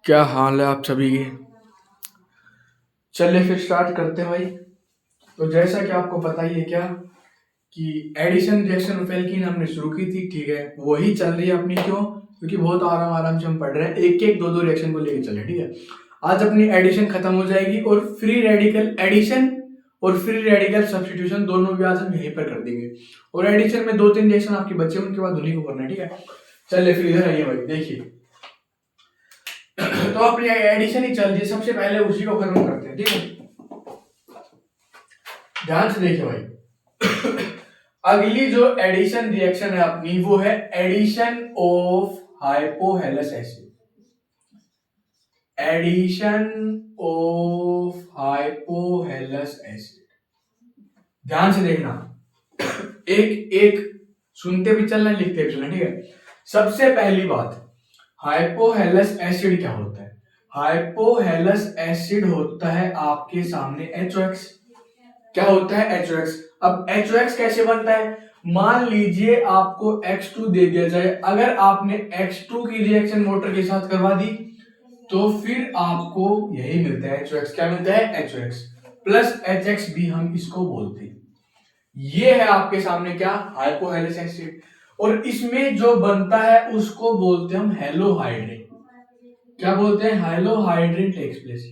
क्या हाल है आप सभी के। चलिए फिर स्टार्ट करते हैं भाई। तो जैसा कि आपको पता ही है क्या कि एडिशन रिएक्शन ऑफ एल्कीन हमने शुरू की थी, ठीक है, वही चल रही है अपनी। क्यों? क्योंकि बहुत आराम आराम से हम पढ़ रहे हैं, एक एक दो दो रिएक्शन को लेके चले, ठीक है। आज अपनी एडिशन खत्म हो जाएगी और फ्री रेडिकल एडिशन और फ्री रेडिकल सब्स्टिट्यूशन दोनों भी आज हम यहीं पर कर देंगे। और एडिशन में दो तीन रिएक्शन आपके बचे, उनके बाद उन्हीं को करना है, ठीक है। चलिए फिर इधर आइए भाई, देखिए। तो अपनी एडिशन ही चल रही है, सबसे पहले उसी को खत्म करते हैं, ठीक है। ध्यान से देखिए भाई। अगली जो एडिशन रिएक्शन है अपनी, वो है addition of hypohalous acid. Addition of hypohalous acid, ध्यान से देखना। एक एक सुनते भी चलना, लिखते भी चलना, ठीक है। सबसे पहली बात, हाइपोहेलस एसिड क्या होता है? हाइपोहेलस एसिड होता है आपके सामने HOX। क्या होता है? HOX। अब HOX कैसे बनता है? मान लीजिए आपको X2 दे दिया जाए, अगर आपने X2 की रिएक्शन वाटर के साथ करवा दी तो फिर आपको यही मिलता है HOX। क्या मिलता है? HOX प्लस HX भी हम इसको बोलते हैं। ये है आपके सामने क्या? Hypohalous acid. और इसमें जो बनता है उसको बोलते हैं हम हेलोहाइड्रिन। क्या बोलते हैं? Halohydrin takes place.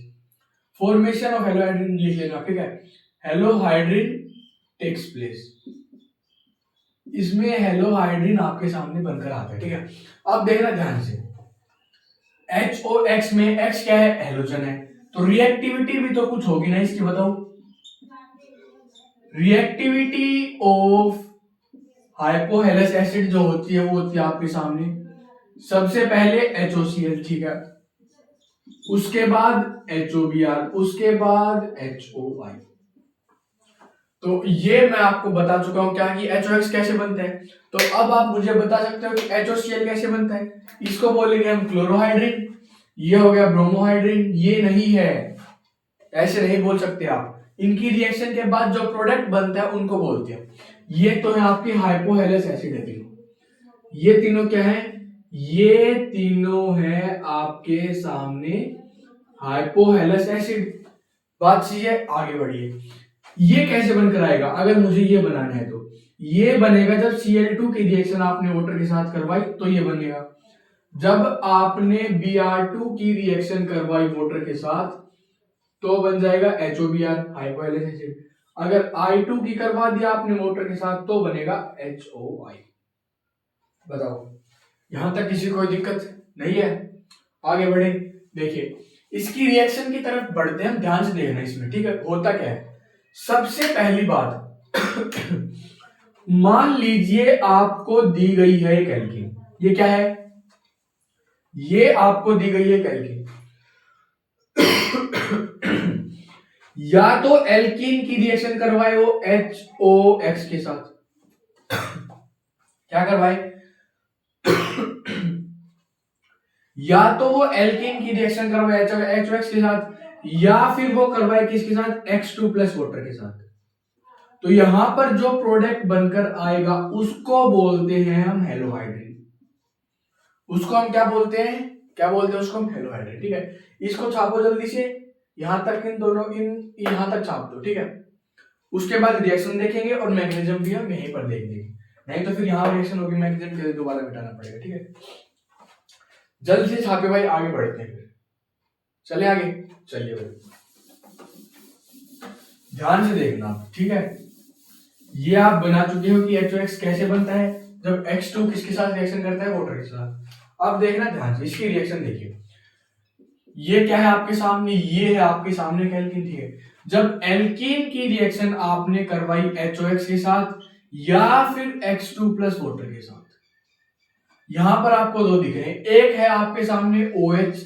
Formation of halohydrin लिख लेना, ठीक है। हेलोहाइड्रिन टेक्स प्लेस, इसमें हेलोहाइड्रिन आपके सामने बनकर आता है, ठीक है। अब देखना ध्यान से, HOX में X क्या है? हेलोजन है, तो रिएक्टिविटी भी तो कुछ होगी ना इसकी, बताओ। रिएक्टिविटी ऑफ हाइपोहेलस एसिड जो होती है वो होती है आपके सामने सबसे पहले HOCl, ठीक है, उसके बाद HOBr, उसके बाद HOI। तो ये मैं आपको बता चुका हूं क्या कि HOX कैसे बनता है। तो अब आप मुझे बता सकते हो कि HOCl कैसे बनता है। इसको बोलेंगे हम क्लोरोहाइड्रिन। ये हो गया ब्रोमोहाइड्रिन। ये नहीं है, ऐसे नहीं बोल सकते आप। इनकी रिएक्शन के बाद जो प्रोडक्ट बनता है उनको बोलते हैं। ये तो है आपकी हाइपोहेलस एसिड है तीनों। ये तीनों क्या है? ये तीनों है आपके सामने हाइपोहेलस एसिड। बात चाहिए, आगे बढ़िए। ये कैसे बनकर आएगा? अगर मुझे ये बनाना है तो ये बनेगा जब Cl2 की रिएक्शन आपने वाटर के साथ करवाई तो ये बनेगा। जब आपने Br2 की रिएक्शन करवाई वाटर के साथ तो बन जाएगा HOBr, हाइपोहेलस एसिड। अगर I2 की करवा दिया आपने वाटर के साथ तो बनेगा HOI। बताओ, यहां तक किसी को कोई दिक्कत नहीं है? आगे बढ़े, देखिए इसकी रिएक्शन की तरफ बढ़ते हैं हम। ध्यान से देखना इसमें, ठीक है। होता क्या है, सबसे पहली बात, मान लीजिए आपको दी गई है एक एल्कीन। ये क्या है? ये आपको दी गई है एक एल्कीन। या तो एल्कीन की रिएक्शन करवाए वो HOX के साथ। क्या करवाए? या तो वो एल्कीन की रिएक्शन करवाए HOX के साथ, या फिर वो करवाए किसके साथ? X2 प्लस वाटर के साथ। तो यहां पर जो प्रोडक्ट बनकर आएगा उसको बोलते हैं हम हेलोहाइड्रिन। उसको हम क्या बोलते हैं? क्या बोलते हैं उसको? हम हेलोहाइड्रिन, ठीक है। इसको छापो जल्दी से, यहां तक इन दोनों, इन यहां तक छाप दो, ठीक है। उसके बाद रिएक्शन देखेंगे और मैग्नीशियम भी हम यहीं पर देख देंगे, नहीं तो फिर यहां रिएक्शन होगी, मैग्नीशियम के लिए दोबारा मिटाना पड़ेगा, ठीक है। जल्द से छापे भाई, आगे बढ़ते हैं फिर। चले आगे, चलिए भाई ध्यान से देखना, ठीक है। ये आप बना चुके हो कि HOX कैसे बनता है जब X2 किसके साथ रिएक्शन करता है? वाटर के साथ। अब देखना ध्यान से, इसकी रिएक्शन देखिए। ये क्या है आपके सामने? ये है आपके सामने एल्कीन, ठीक है। जब एल्कीन की रिएक्शन आपने करवाई HOX के साथ या फिर X2 प्लस वाटर के साथ, यहां पर आपको दो दिख रहे हैं, एक है आपके सामने OH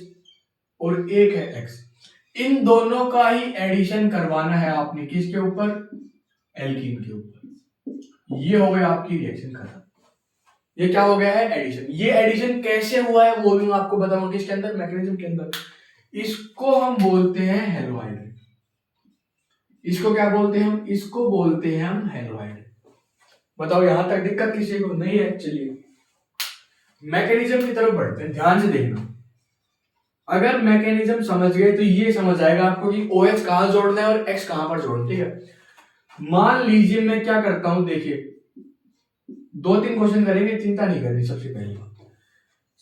और एक है X। इन दोनों का ही एडिशन करवाना है आपने, किसके ऊपर? एल्कीन के ऊपर। ये हो गया आपकी रिएक्शन खत्म। ये क्या हो गया है? एडिशन। ये एडिशन कैसे हुआ है वो भी मैं आपको बताऊंगा, किसके अंदर? मैकेनिज्म के अंदर। इसको हम बोलते हैं हेलोहाइड्रिन। इसको क्या बोलते हैं हम? इसको बोलते हैं हम हेलोहाइड्रिन। बताओ, यहां तक दिक्कत किसी को नहीं है? चलिए मैकेनिज्म की तरफ बढ़ते हैं, ध्यान से देखना। अगर मैकेनिज्म समझ गए तो ये समझ आएगा आपको कि OH कहां जोड़ना है और X कहां पर जोड़ना है, ठीक है। मान लीजिए मैं क्या करता हूं, देखिए 2-3 क्वेश्चन करेंगे, चिंता नहीं करनी।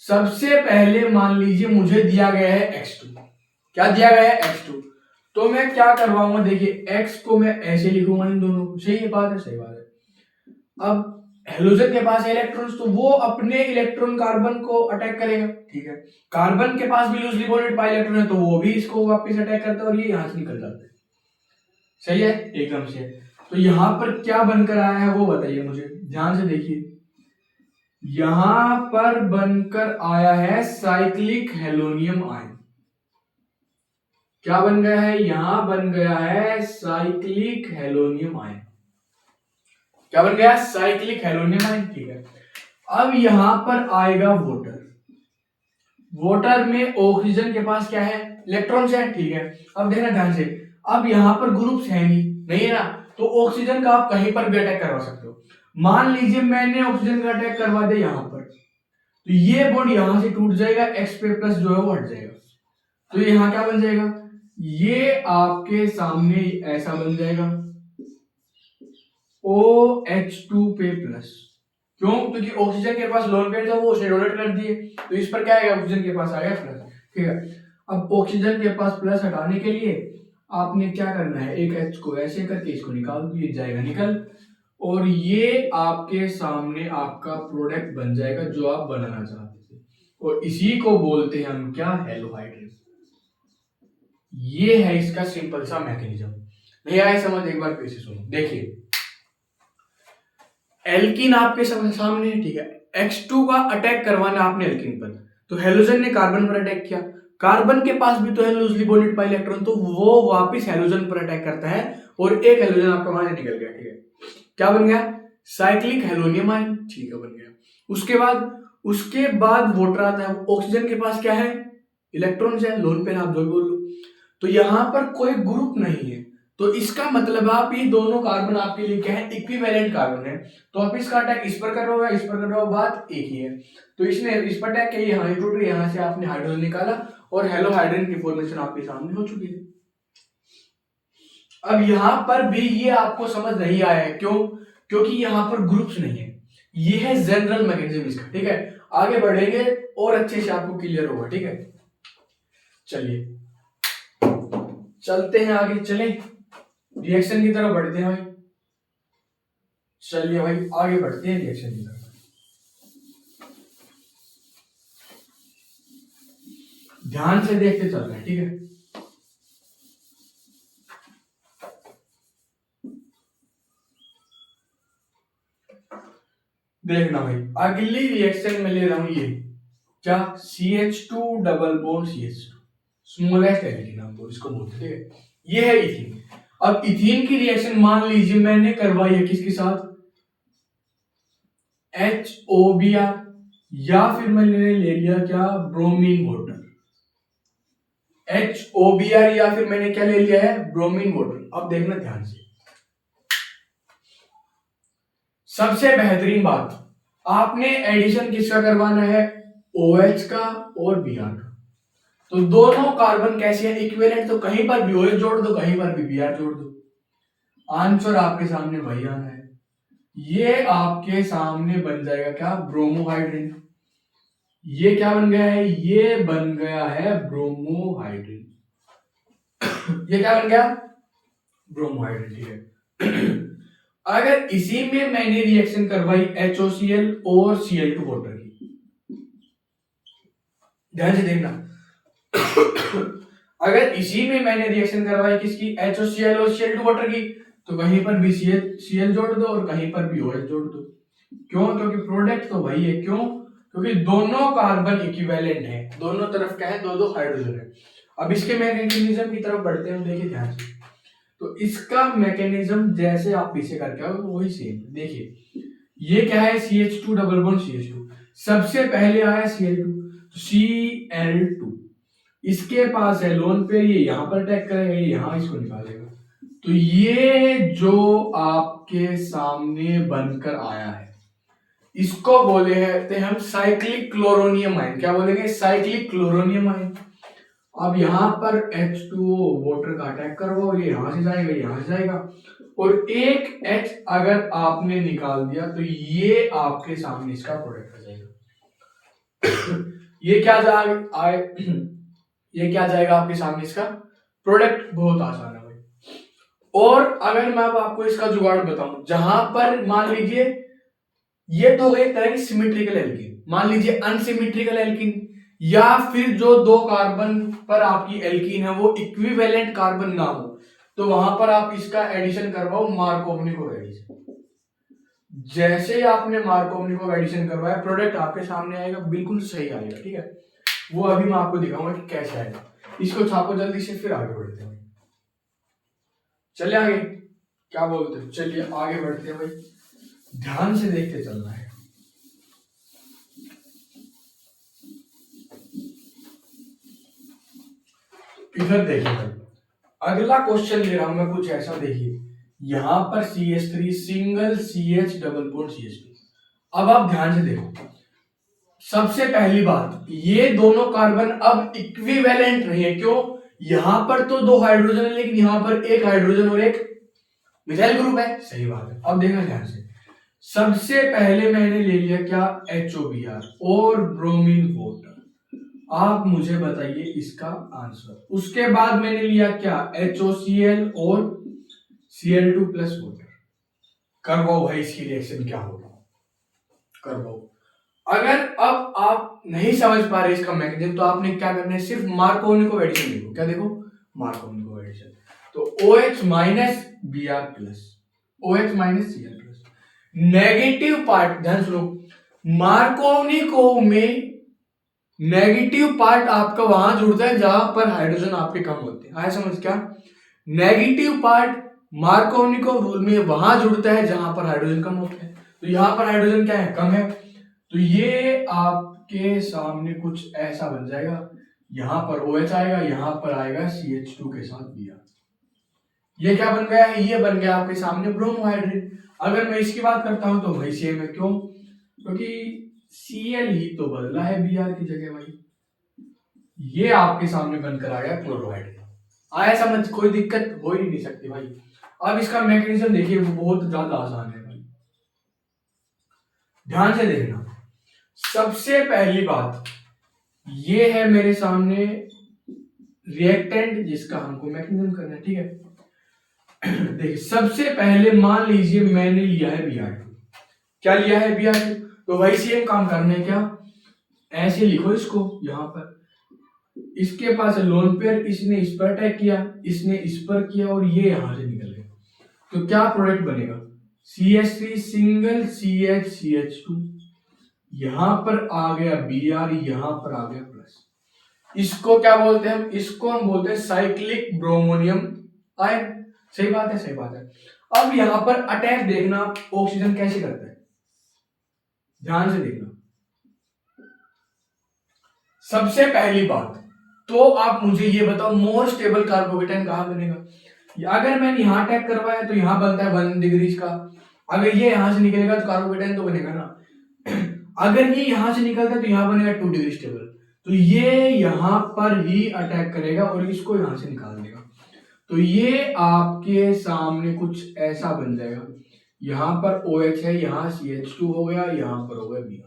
सबसे पहले मान लीजिए मुझे दिया गया है X2। क्या दिया गया है? X2। तो मैं क्या करवाऊंगा, देखिए X को मैं ऐसे लिखूंगा इन दोनों को, सही है बात है, सही बात है। अब हेलोजन के पास इलेक्ट्रॉन्स, तो वो अपने इलेक्ट्रॉन कार्बन को अटैक करेगा, ठीक है। कार्बन के पास भी लूजली बॉन्डेड पाई इलेक्ट्रॉन है, तो वो भी इसको वापस अटैक करता है और ये यहां से निकल जाता है, सही है, एकदम से। तो यहां पर क्या बनकर आया है वो बताइए मुझे, ध्यान से देखिए। यहां पर बनकर आया है साइक्लिक हेलोनियम आयन। क्या बन गया है? यहां बन गया है साइक्लिक हेलोनियम आयन। क्या बन गया? साइक्लिक हेलोनियम आयन, ठीक है। अब यहां पर आएगा वाटर। वाटर में ऑक्सीजन के पास क्या है? इलेक्ट्रॉन्स है, ठीक है। अब देखना ध्यान से, अब यहां पर ग्रुप्स है नहीं है ना, तो ऑक्सीजन का आप कहीं पर भी अटैक करवा सकते हो। मान लीजिए मैंने ऑक्सीजन का अटैक करवा दिया यहां पर, तो ये बॉन्ड यहां से टूट जाएगा, X पे प्लस जो है वो हट जाएगा, तो यहां क्या बन जाएगा? ये आपके सामने ऐसा बन जाएगा, OH2 पे प्लस। क्यों? क्योंकि ऑक्सीजन के पास लोन पेयर था, वो उसने डोनेट कर दिए, तो इस पर क्या आएगा? ऑक्सीजन के पास आएगा प्लस, ठीक है। अब ऑक्सीजन के पास प्लस हटाने के लिए आपने क्या करना है, एक H को ऐसे करके इसको निकाल दो, ये जाएगा निकल, और ये आपके सामने आपका प्रोडक्ट बन जाएगा जो आप बनाना चाहते थे, और इसी को बोलते हैं हम क्या? हेलोहाइड्रेट। ये है इसका सिंपल सा मैकेनिज्म। नहीं आया समझ? एक बार फिर से सुनो, देखिए एल्कीन आपके सामने है, ठीक है। X2 का अटैक करवाना आपने एल्कीन पर, तो हेलोजन ने कार्बन पर अटैक किया, कार्बन के पास भी तो है लूजली बॉन्डेड पाई इलेक्ट्रॉन, तो वो वापस हेलोजन पर अटैक करता है और एक हेलोजन आपका वहां से निकल गया, ठीक है। क्या बन गया? साइक्लिक हेलोनियम आयन, ठीक है, बन गया। उसके बाद वाटर आता है, ऑक्सीजन के पास क्या है? इलेक्ट्रॉन्स है, लोन पेयर आप जो भी बोल लो, तो यहां पर कोई ग्रुप नहीं है, तो इसका मतलब आप ये दोनों कार्बन आपके लिए क्या है? इक्विवेलेंट कार्बन है, तो आप इसका अटैक इस पर कर रहे हो या इस पर कर रहे हो, बात एक ही है। तो इसने इस पर अटैक किया, यहाँ टूट रही, यहां से आपने हाइड्रोजन निकाला और हेलोहाइड्रोजन की फॉर्मेशन आपके सामने हो चुकी है। अब यहां पर भी ये आपको समझ नहीं आया है, क्यों? क्योंकि यहां पर ग्रुप्स नहीं है, ये है जनरल मैकेनिज्म इसका, ठीक है। आगे बढ़ेंगे और अच्छे से आपको क्लियर होगा, ठीक है। चलिए चलते हैं आगे, चलें रिएक्शन की तरफ बढ़ते हैं भाई। चलिए भाई आगे बढ़ते हैं रिएक्शन की तरफ। ध्यान से देखते चल रहे हैं, ठीक है। देखना भाई, अगली रिएक्शन में ले रहा हूं ये क्या? CH2 double bond CH2, smallest alkene आपको इसको बोलते हैं, ठीक है। ये है इथीन। अब इथीन की रिएक्शन मान लीजिए मैंने करवाई है किसके साथ? HOBr, या फिर मैंने ले लिया क्या? Bromine water. HOBr या फिर मैंने क्या ले लिया है? Bromine water. अब देखना ध्यान से, सबसे बेहतरीन बात, आपने एडिशन किसका करवाना है? OH का और Br का। तो दोनों कार्बन कैसे है? इक्विवेलेंट, तो कहीं पर भी OH जोड़ दो, कहीं पर भी Br जोड़ दो, आंसर आपके सामने वही आना है। ये आपके सामने बन जाएगा क्या? ब्रोमोहाइड्रेट। ये क्या बन गया है? ये बन गया है ब्रोमोहाइड्रेट। ये क्या बन गया? ब्रोमोहाइड्रेट, ठीक है। अगर इसी में मैंने रिएक्शन करवाई HOCl और Cl2 वाटर की, ध्यान से देखना, अगर इसी में मैंने रिएक्शन करवाई किसकी? HOCl और Cl2 वाटर की, तो कहीं पर भी Cl जोड़ दो और कहीं पर भी OH जोड़ दो। क्यों? क्योंकि प्रोडक्ट तो वही है। क्यों? क्योंकि दोनों कार्बन इक्विवेलेंट है, दोनों तरफ क्या है? दो दो हाइड्रोजन है। अब इसके मैकेनिज्म की तरफ बढ़ते हैं, देखिए ध्यान से। तो इसका मैकेनिज्म जैसे आप पीछे करके आओ वही सेम, देखिए ये क्या है? CH2 डबल बॉन्ड CH2, सबसे पहले आया Cl2, Cl2, इसके पास है लोन पेयर, ये यहां पर अटैक करेगा, ये यहां इसको निकालेगा, तो ये जो आपके सामने बनकर आया है इसको बोले हैं हम साइक्लिक क्लोरोनियम आयन। क्या बोलेंगे? Cyclic chloronium ion. अब यहाँ पर H2O वाटर का अटैक करवाओ, ये यहाँ से जाएगा, यहाँ से जाएगा, और एक H अगर आपने निकाल दिया तो ये आपके सामने इसका प्रोडक्ट आ जाएगा। ये क्या जाएगा ये क्या जाएगा आपके सामने इसका प्रोडक्ट। बहुत आसान है भाई। और अगर मैं अब आपको इसका जुगाड़ बताऊं, जहां पर मान लीजिए ये तो एक तरह की सिमेट्रिकल एल्कीन, मान लीजिए अनसिमेट्रिकल एल्कीन, या फिर जो दो कार्बन पर आपकी एल्कीन है वो इक्विवेलेंट कार्बन ना हो, तो वहां पर आप इसका एडिशन करवाओ, मार्कोवनिकोव एडिशन। जैसे ही आपने मार्कोवनिकोव एडिशन करवाया, प्रोडक्ट आपके सामने आएगा, बिल्कुल सही आएगा, ठीक है। वो अभी मैं आपको दिखाऊंगा कि कैसे आएगा। इसको छापो जल्दी से, फिर आगे बढ़ते हैं। चलिए आगे, क्या बोलते हो, चलिए आगे बढ़ते हैं भाई, ध्यान से देखते चलना है। इधर देखिए भाई, अगला क्वेश्चन ले रहा हूं मैं कुछ ऐसा, देखिए यहां पर CH3 single CH double bond CH2। अब आप ध्यान से देखो, सबसे पहली बात, ये दोनों कार्बन अब इक्विवेलेंट नहीं है। क्यों? यहां पर तो दो हाइड्रोजन है, लेकिन यहां पर एक हाइड्रोजन और एक मिथाइल ग्रुप है। सही बात है। अब देखना ध्यान से, सबसे पहले मैंने ले लिया क्या, HOBr और ब्रोमीन वाटर। आप मुझे बताइए इसका आंसर। उसके बाद मैंने लिया क्या, HOCl और Cl2 प्लस वाटर। करवाओ भाई, इसकी रिएक्शन क्या होगा, करवाओ। अगर अब आप नहीं समझ पा रहे इसका मैकेनिज्म, तो आपने क्या करना है, सिर्फ मार्कोवनिकोव एडिशन देखो। क्या देखो, मार्कोवनिकोव एडिशन। तो OH minus Br plus OH minus Cl plus, negative part ध्यान सुनो, मार्कोवनिकोव में नेगेटिव पार्ट आपका वहां जुड़ता है जहां पर हाइड्रोजन आपके कम होते हैं। आया समझ? क्या नेगेटिव पार्ट मार्कोवनिकोव रूल में वहां जुड़ता है जहां पर हाइड्रोजन कम होते हैं। तो यहां पर हाइड्रोजन क्या है, कम है, तो ये आपके सामने कुछ ऐसा बन जाएगा। यहां पर OH आएगा, यहां पर आएगा CH2 के साथ Br। ये क्या बन गया है, ये बन गया आपके सामने ब्रोमोहाइड्रेट। अगर मैं इसकी बात करता हूं तो वही सेम है। क्यों? क्योंकि Cl ही तो बदला है Br की जगह भाई। ये आपके सामने बनकर आ गया क्लोरोहाइड्रेट। आया समझ? कोई दिक्कत हो ही नहीं सकती भाई। अब इसका मैकेनिज्म देखिए, वो बहुत ज्यादा आसान है भाई, ध्यान से देखना। सबसे पहली बात, ये है मेरे सामने रिएक्टेंट जिसका हमको मैकेनिज्म करना है, ठीक है। देखिए सबसे पहले मान लीजिए मैंने लिया है Br2। क्या लिया है Br2? तो वही सेम काम करना है। क्या? ऐसे लिखो इसको, यहां पर इसके पास लोन पेयर, इसने इस पर अटैक किया, इसने इस पर किया, और ये यहां से निकल गया। तो क्या प्रोडक्ट बनेगा, CH3 सिंगल CH CH2, यहां पर आ गया Br, यहां पर आ गया प्लस। इसको क्या बोलते हैं हम, इसको हम बोलते हैं साइक्लिक ब्रोमोनियम आयन। सही बात है, सही बात है। अब यहां पर अटैक देखना ऑक्सीजन कैसे करता है, ध्यान से देखना। सबसे पहली बात तो आप मुझे ये बताओ, मोर स्टेबल कार्बोकेटाइन कहां बनेगा। अगर मैंने यहां अटैक करवाया तो यहां बनता है 1 डिग्री का। अगर ये यहां से निकलेगा तो कार्बोकेटाइन तो बनेगा ना। अगर ये यहां से निकलता है तो यहां बनेगा 2 डिग्री स्टेबल। तो ये यहां पर ही अटैक करेगा और इसको यहां से निकाल देगा। तो ये आपके सामने कुछ ऐसा बन जाएगा। यहां पर OH है, यहां CH2 हो गया, यहां पर हो गया Br।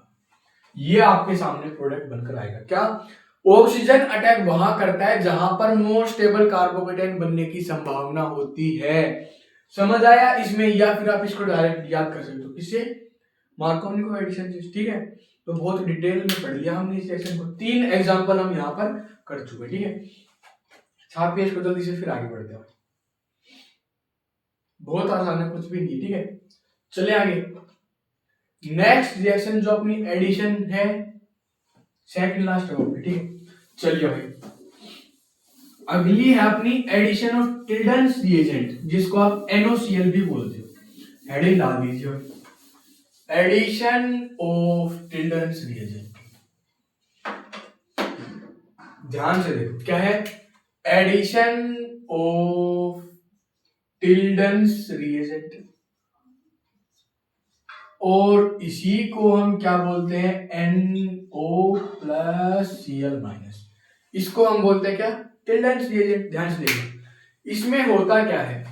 ये आपके सामने प्रोडक्ट बनकर आएगा। क्या? ऑक्सीजन अटैक वहां करता है जहां पर मोर स्टेबल कार्बोकेटाइन बनने की संभावना होती है। समझ आया इसमें? या फिर आप इसको डायरेक्ट याद कर सकते हो, किससे, मार्कोवनिकोव एडिशन से, ठीक है। तो बहुत डिटेल में पढ़ लिया हमने इस सेक्शन को, 3 एग्जांपल हम यहां पर कर चुके, ठीक है। छापिए इसको जल्दी से, फिर आगे बढ़ते हैं। बहुत आसान है, कुछ भी नहीं, ठीक है। चले आगे, नेक्स्ट रिएक्शन जो अपनी एडिशन है, सेकंड लास्ट है, ठीक है। चलिए भाई, अगली है अपनी एडिशन ऑफ टिल्डन्स रिएजेंट, जिसको आप NOCl भी बोलते हो। हेडिंग डाल दीजिए, एडिशन ऑफ टिल्डन्स रिएजेंट। ध्यान से देखो, क्या है, एडिशन ऑफ टिल्डन्स रिएजेंट, और इसी को हम क्या बोलते हैं, NO प्लस Cl माइनस। इसको हम बोलते हैं क्या, टिल्डेंस रिएजेंट। ध्यान से देखिए इसमें होता क्या है,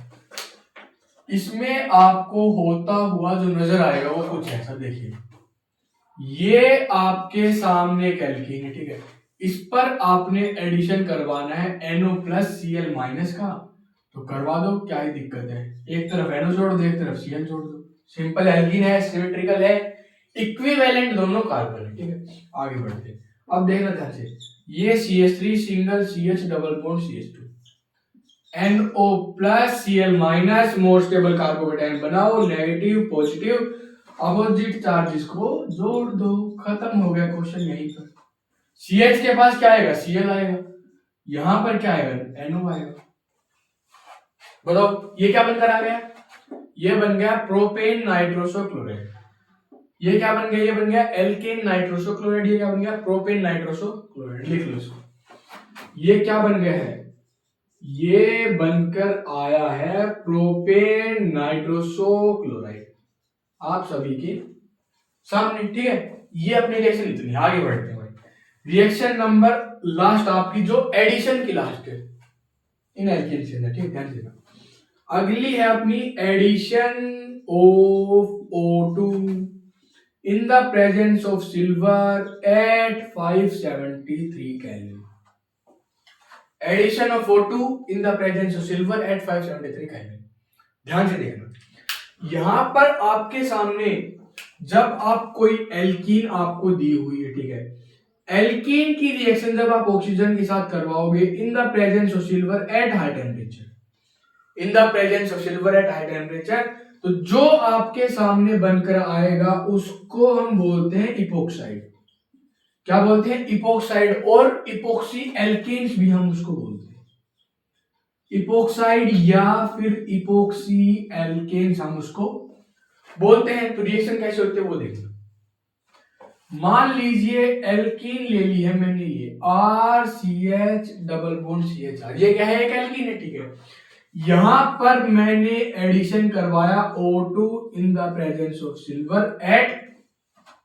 इसमें आपको होता हुआ जो नजर आएगा वो कुछ ऐसा, देखिए ये आपके सामने एक एल्कीन है, ठीक है, इस पर आपने एडिशन करवाना है NO प्लस Cl माइनस का, तो करवा दो, क्या ही दिक्कत है, एक तरफ NO जोड़ दो, एक तरफ Cl जोड़ दो, सिंपल एल्कीन है, सिमेट्रिकल है, इक्विवेलेंट दोनों कार्बन है, ठीक है। आगे बढ़ते हैं, अब देखना ध्यान से, ये CH3 single CH double bond CH2, NO plus Cl minus more stable carbocation बनाओ, नेगेटिव पॉजिटिव अपोजिट चार्जेस को जोड़ दो, खत्म हो गया क्वेश्चन यहीं पर। CH के पास क्या आएगा, Cl आएगा, यहां पर क्या आएगा, NO आएगा। बताओ ये क्या बनकर आ गया, ये बन गया प्रोपेन नाइट्रोसो क्लोराइड, ये क्या बन गया, ये बन गया एल्केन नाइट्रोसो क्लोराइड, ये क्या बन गया, प्रोपेन नाइट्रोसो क्लोराइड, लिख लो इसको। ये क्या बन गया है, ये बनकर आया है प्रोपेन नाइट्रोसो क्लोराइड आप सभी के सामने, ठीक है। ये अपनी रिएक्शन इतनी, आगे बढ़ते हैं भाई। रिएक्शन नंबर लास्ट आपकी जो एडिशन की लास्ट है इन एल्केन से, ठीक है, ध्यान देना। अगली है अपनी addition of O2 in the presence of silver at 573 kelvin. Addition of O2 in the presence of silver at 573 kelvin. ध्यान से देखना, यहां पर आपके सामने जब आप कोई एल्कीन आपको दी हुई है, ठीक है, एल्कीन की रिएक्शन जब आप ऑक्सीजन के साथ करवाओगे इन the presence of silver at high temperature, in the presence of silver at high temperature, तो जो आपके सामने बनकर आएगा उसको हम बोलते हैं इपोक्साइड। क्या बोलते हैं, इपोक्साइड, और इपोक्सी एल्केन्स भी हम उसको बोलते हैं, इपोक्साइड या फिर इपोक्सी एल्केन्स हम उसको बोलते हैं। तो रिएक्शन कैसे होते हैं वो देखना। मान लीजिए एल्कीन ले ली है मैंने, ये RCH डबल बॉन्ड CHR, ये क्या है, एक एल्कीन है, ठीक है। यहां पर मैंने एडिशन करवाया O2 in the presence of silver at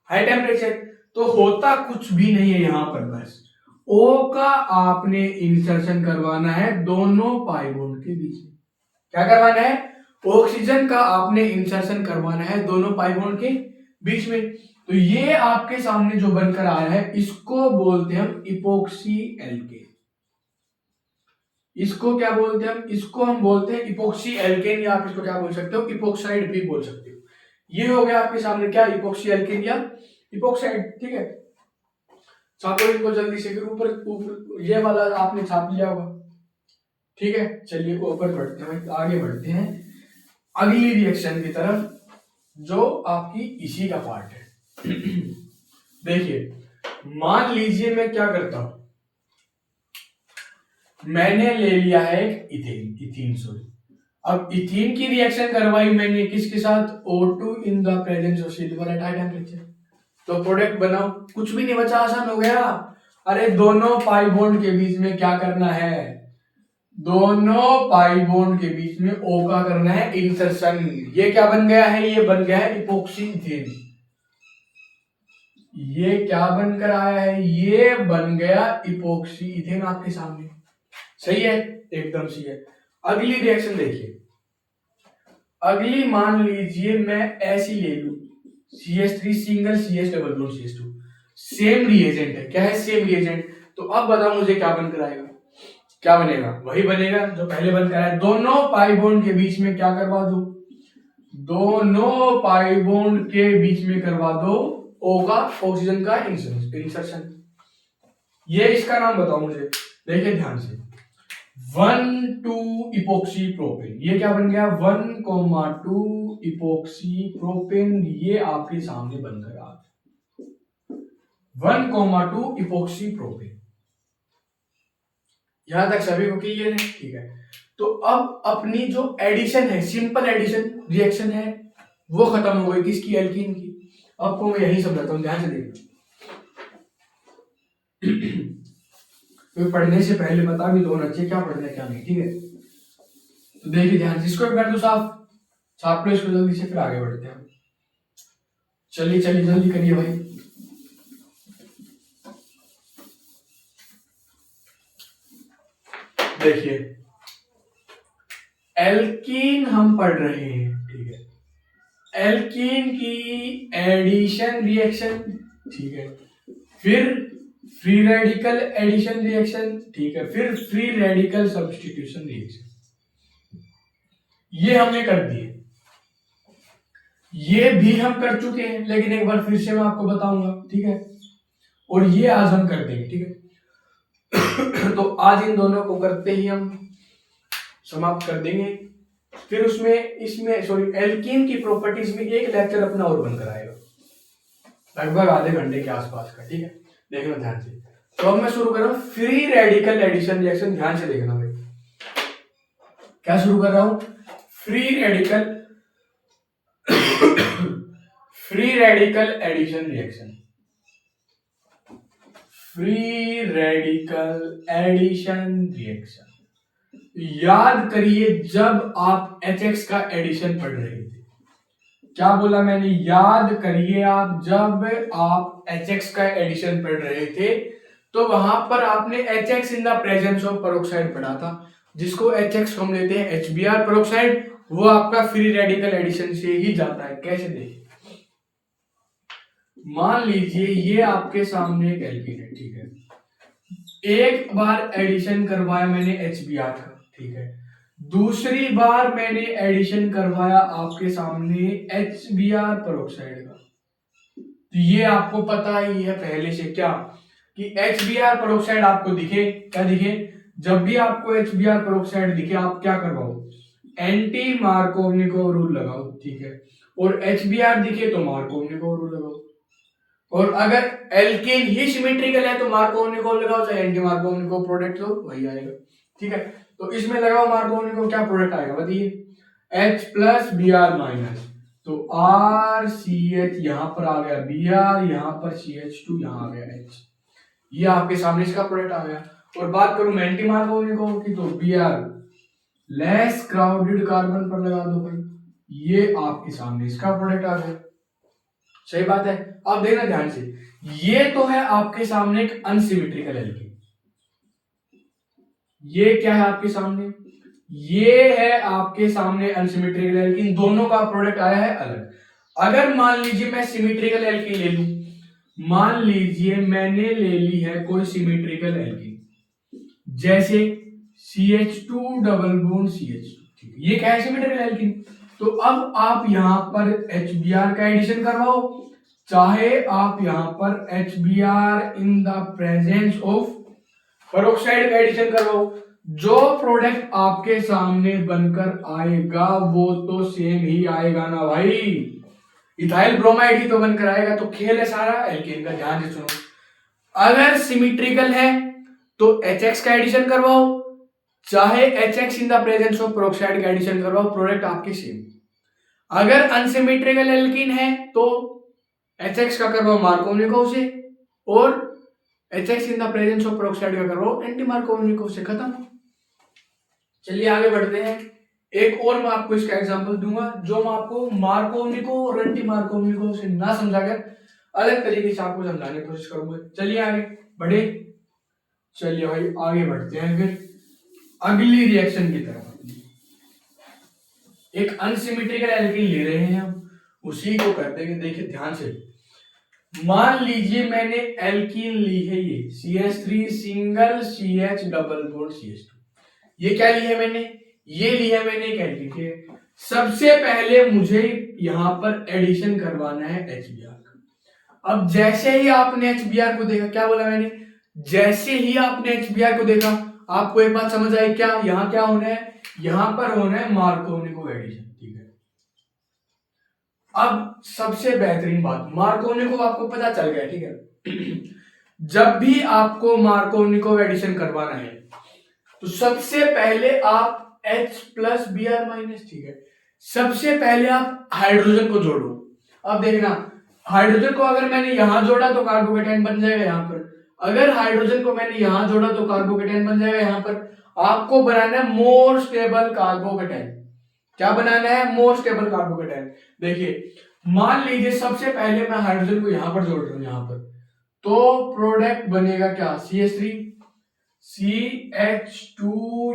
high temperature, तो होता कुछ भी नहीं है यहां पर, बस O का आपने इंसर्शन करवाना है दोनों पाई बॉन्ड के बीच में। क्या करवाना है, ऑक्सीजन का आपने इंसर्शन करवाना है दोनों पाई बॉन्ड के बीच में। तो ये आपके सामने जो बनकर आया है इसको बोलते हैं हम इपोक्सी एल्केन। इसको क्या बोलते हैं हम, इसको हम बोलते हैं इपोक्सी एल्केन, या आप इसको क्या बोल सकते हो, इपोक्साइड भी बोल सकते हो। ये हो गया आपके सामने क्या, इपोक्सी एल्केन या इपोक्साइड, ठीक है। छापो इनको जल्दी से, फिर ऊपर ऊपर ये वाला आपने छाप लिया होगा, ठीक है। चलिए ऊपर बढ़ते हैं, आगे बढ़ते हैं अगली रिएक्शन की तरफ जो आपकी इसी का पार्ट है। देखिए मान लीजिए मैं क्या करता हूं, मैंने ले लिया है एक इथीन सॉरी, अब इथीन की रिएक्शन करवाई मैंने किसके साथ, O2 in the presence of silver at high temperature, तो प्रोडक्ट बनाओ, कुछ भी नहीं बचा, आसान हो गया। अरे दोनों पाई बॉन्ड के बीच में क्या करना है, दोनों पाई बॉन्ड के बीच में O का करना है इंसर्शन। ये क्या बन गया है, ये बन गया है इपोक्सी इथेन। ये क्या बनकर आया है, ये बन गया इपोक्सी इथेन आपके सामने, सही है, एकदम सही है। अगली रिएक्शन देखिए, अगली मान लीजिए मैं ऐसी ले लू, CH3 single CH double bond CH2, same reagent है, क्या है, सेम रिएजेंट। तो अब बताओ मुझे क्या बनकर आएगा, क्या बनेगा, वही बनेगा जो पहले बनकर आया। दोनों पाई बॉन्ड के बीच में क्या करवा दो, दोनों पाई बॉन्ड के बीच में करवा दो O का ऑक्सीजन का इंसर्शन। ये इसका नाम बताओ मुझे, देखिए ध्यान से, 1,2 इपोक्सी प्रोपेन, ये क्या बन गया, 1,2 इपोक्सी प्रोपेन, ये आपके सामने बनकर आ गया 1,2 इपोक्सी प्रोपेन। यहां तक सभी को क्लियर है, ठीक है। तो अब अपनी जो एडिशन है, सिंपल एडिशन रिएक्शन है, वो खत्म हो गई, किसकी, एल्कीन की। आपको मैं यही समझाता हूं, ध्यान से देखना। तो पढ़ने से पहले बता भी दो चाहिए क्या पढ़ना है क्या नहीं, ठीक है। तो देखिए ध्यान से, इसको कर दो साफ, छाप लो इसको जल्दी से, फिर आगे बढ़ते हैं। चलिए चलिए जल्दी करिए भाई। देखिए एल्कीन हम पढ़ रहे हैं, ठीक है, एल्कीन की एडिशन रिएक्शन, ठीक है, फिर फ्री रेडिकल एडिशन रिएक्शन, ठीक है, फिर फ्री रेडिकल सब्स्टिट्यूशन रिएक्शन, ये हमने कर दिए। ये भी हम कर चुके हैं, लेकिन एक बार फिर से मैं आपको बताऊंगा, ठीक है, और ये आज हम कर देंगे, ठीक है। तो आज इन दोनों को करते ही हम समाप्त कर देंगे। फिर उसमें इसमें सॉरी एल्कीन की प्रॉपर्टीज में एक लेक्चर अपना और बनकर आएगा, लगभग आधे घंटे के आसपास का, ठीक है, देखना ध्यान से। तो अब मैं शुरू कर रहा हूं फ्री रेडिकल एडिशन रिएक्शन, ध्यान से देखना भाई, क्या शुरू कर रहा हूं, free radical free radical addition reaction, free radical addition reaction. याद करिए जब आप HX का एडिशन पढ़ रहे थे, क्या बोला मैंने, याद करिए आप जब आप HX का एडिशन पढ़ रहे थे तो वहां पर आपने HX in the presence of peroxide पढ़ा था, जिसको HX हम लेते हैं HBr पेरोक्साइड, वो आपका फ्री रेडिकल एडिशन से ही जाता है। कैसे देखिए, मान लीजिए ये आपके सामने एक एल्कीन है, ठीक है, एक बार एडिशन करवाया मैंने HBr का, ठीक है, दूसरी बार मैंने एडिशन करवाया आपके सामने HBr पेरोक्साइड का। तो ये आपको पता ही है पहले से क्या कि HBr पेरोक्साइड आपको दिखे, क्या दिखे, जब भी आपको HBr पेरोक्साइड दिखे आप क्या करवाओ, एंटी मार्कोवनिकोव रूल लगाओ, ठीक है, और HBr दिखे तो मार्कोवनिकोव रूल लगाओ, और अगर एल्केन ही सिमेट्रिकल है तो मार्कोवनिकोव लगाओ, चाहे एंटी मार्कोवनिकोव प्रोडक्ट लो वही आएगा, ठीक है। तो इसमें लगाओ मार्कोवनिकोव, क्या प्रोडक्ट आएगा बताइए, H प्लस Br माइनस, तो RCH यहां पर आ गया Br, यहां पर CH2, यहां आ गया H, ये आपके सामने इसका प्रोडक्ट आ गया। और बात करूं मैं एंटी मार्कोवनिकोव की तो Br लेस क्राउडेड कार्बन पर लगा दो भाई, ये आपके सामने इसका प्रोडक्ट आ गया, सही बात है। अब देखना ध्यान से, ये तो है आपके सामने एक अनसिमेट्रिकल एल्कीन, ये क्या है आपके सामने, ये है आपके सामने अनसिमेट्रिकल एल्कीन, दोनों का प्रोडक्ट आया है अलग। अगर मान लीजिए मैं सिमेट्रिकल एल्कीन ले लूं, मान लीजिए मैंने ले ली है कोई सिमेट्रिकल एल्कीन, जैसे CH2 डबल बॉन्ड CH2, ठीक है, ये क्या है सिमेट्रिकल एल्कीन। तो अब आप यहां पर HBr का एडिशन करवाओ, चाहे आप यहां पर HBr in the presence of peroxide का एडिशन करवाओ, जो प्रोडक्ट आपके सामने बनकर आएगा वो तो सेम ही आएगा ना भाई, इथाइल ब्रोमाइड ही तो बनकर आएगा। तो खेल है सारा एल्केन का, ध्यान से सुनो, अगर सिमेट्रिकल है तो HX का एडिशन करवाओ, चाहे HX in the presence of peroxide का एडिशन करवाओ, प्रोडक्ट आपके सेम। अगर अनसिमेट्रिकल एल्कीन है तो HX का करवाओ मार्कोवनिकोव से, और HX in the presence of peroxide का करवाओ एंटी मार्कोवनिकोव से, खत्म। चलिए आगे बढ़ते हैं, एक और मैं आपको इसका एग्जांपल दूंगा जो मैं आपको मार्कोवनिकोव और एंटी मार्कोवनिकोव से ना समझाकर अलग तरीके से आपको समझाने की कोशिश करूंगा। चलिए आगे बढ़े, चलिए भाई आगे बढ़ते हैं फिर अगली रिएक्शन की तरफ। एक अनसिमेट्रिकल एल्कीन ले रहे हैं हम, उसी को कर देंगे। देखिए ध्यान से, मान लीजिए मैंने एल्कीन ली है ये CH3 single CH double bond CH2, ये क्या ली है मैंने, ये ली है मैंने एक एल्कीन, ठीक है। सबसे पहले मुझे यहां पर एडिशन करवाना है HBr का। अब जैसे ही आपने HBr को देखा, क्या बोला मैंने, जैसे ही आपने HBr को देखा आपको एक बात समझ आई, क्या यहां क्या होना है, यहां पर होना है मार्कोवनिकोव एडिशन, ठीक है। अब सबसे बेहतरीन बात, मार्कोवनिकोव आपको पता चल गया, ठीक है। जब भी आपको मार्कोवनिकोव एडिशन करवाना है तो सबसे पहले आप H प्लस Br माइनस, ठीक है, सबसे पहले आप हाइड्रोजन को जोड़ो। अब देखना, हाइड्रोजन को अगर मैंने यहां जोड़ा तो कार्बोकेटाइन बन जाएगा यहां पर, अगर हाइड्रोजन को मैंने यहां जोड़ा तो कार्बोकेटाइन बन जाएगा यहां पर। आपको बनाना है मोर स्टेबल कार्बोकेटाइन, क्या बनाना है, मोर स्टेबल कार्बोकेटाइन। देखिए मान लीजिए सबसे पहले मैं हाइड्रोजन को यहां पर जोड़ रहा हूं, यहां पर, तो प्रोडक्ट बनेगा क्या, CH3 CH2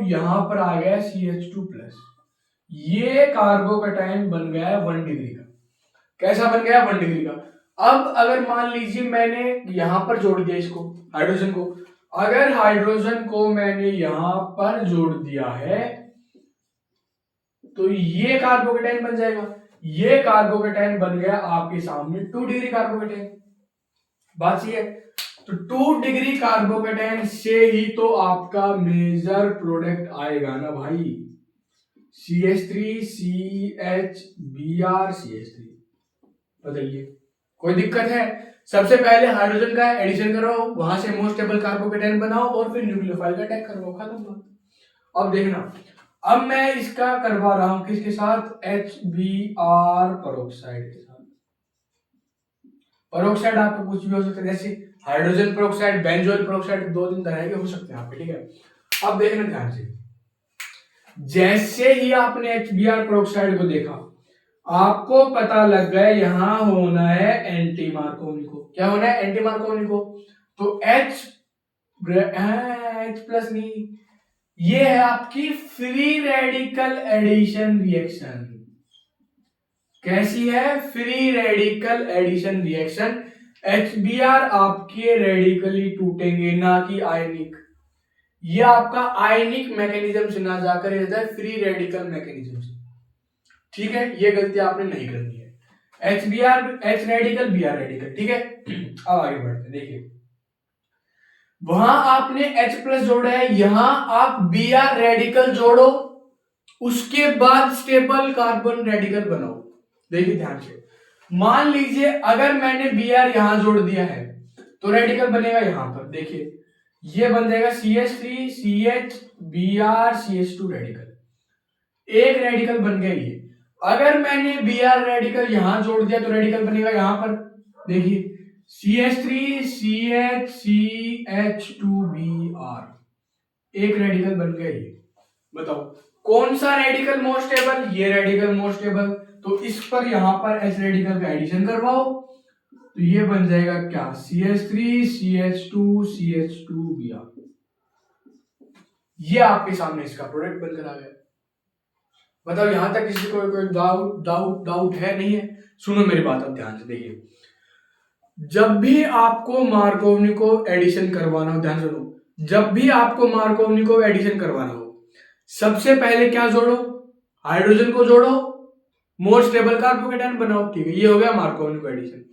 यहां पर आ गया CH2+, ये कार्बोकैटायन बन गया 1 डिग्री का। कैसा बन गया? 1 डिग्री का। अब अगर मान लीजिए मैंने यहां पर जोड़ दिया इसको, हाइड्रोजन को, अगर हाइड्रोजन को मैंने यहां पर जोड़ दिया है तो ये कार्बोकैटायन बन जाएगा। ये कार्बोकैटायन बन गया आपके सामने 2 डिग्री कार्बोकैटायन। बात ये है, तो 2 डिग्री कार्बोकैटायन से ही तो आपका मेजर प्रोडक्ट आएगा ना भाई, CH3 CH CH3। बताइए कोई दिक्कत है? सबसे पहले हाइड्रोजन का एडिशन करो, वहां से मोस्ट स्टेबल कार्बोकैटायन बनाओ और फिर न्यूक्लियोफाइल का अटैक करो, खत्म बात। अब देखना, अब मैं इसका करवा रहा हूं किसके साथ? HBr पेरोक्साइड के साथ। पेरोक्साइड आपको कुछ भी हो सकता है, जैसे हाइड्रोजन पेरोक्साइड, बेंजोइल पेरोक्साइड, 2-3 तरह के हो सकते हैं आपके, ठीक है। अब देखना ध्यान से, जैसे ही आपने HBr पेरोक्साइड को देखा, आपको पता लग गया यहां होना है एंटी मार्कोनी को। क्या होना है? एंटी मार्कोनी को। तो H प्लस नहीं, ये है आपकी फ्री रेडिकल एडिशन रिएक्शन। कैसी है? Free radical addition reaction. HBr आपके रेडिकली टूटेंगे, ना कि आयनिक। ये आपका आयनिक मैकेनिज्म से ना जाकर ये जाता है फ्री रेडिकल मैकेनिज्म से, ठीक है। ये गलती आपने नहीं करनी है। HBr H radical Br radical, ठीक है। अब आगे बढ़ते हैं, देखिए वहां आपने H+ जोड़ा है, यहां आप Br रेडिकल जोड़ो, उसके बाद स्टेबल कार्बन रेडिकल बनाओ। देखिए ध्यान से, मान लीजिए अगर मैंने Br यहां जोड़ दिया है तो रेडिकल बनेगा यहां पर, देखिए ये बन जाएगा CH3 CH Br CH2 radical, एक रेडिकल बन गया ये। अगर मैंने Br रेडिकल यहां जोड़ दिया तो रेडिकल बनेगा यहां पर, देखिए CH3 CH CH2Br, एक रेडिकल बन गया ये। बताओ कौन सा रेडिकल मोस्ट स्टेबल? ये रेडिकल मोस्ट स्टेबल। तो इस पर यहां पर H रेडिकल का एडिशन करवाओ, तो ये बन जाएगा क्या? CH3 CH2 CH2Br। ये आपके सामने इसका प्रोडक्ट बनकर आ गया। बताओ यहां तक किसी को कोई डाउट है? नहीं है? सुनो मेरी बात अब ध्यान से, देखिए जब भी आपको मार्कोवनिकोव एडिशन करवाना हो, ध्यान सुनो, जब भी आपको मार्कोवनिकोव एडिशन करवाना हो, सबसे पहले क्या जोड़ो? हाइड्रोजन को जोड़ो, मोर स्टेबल कार्बोकैटायन बनाओ, ठीक है। ये हो गया मार्कोवनिकोव एडिशन।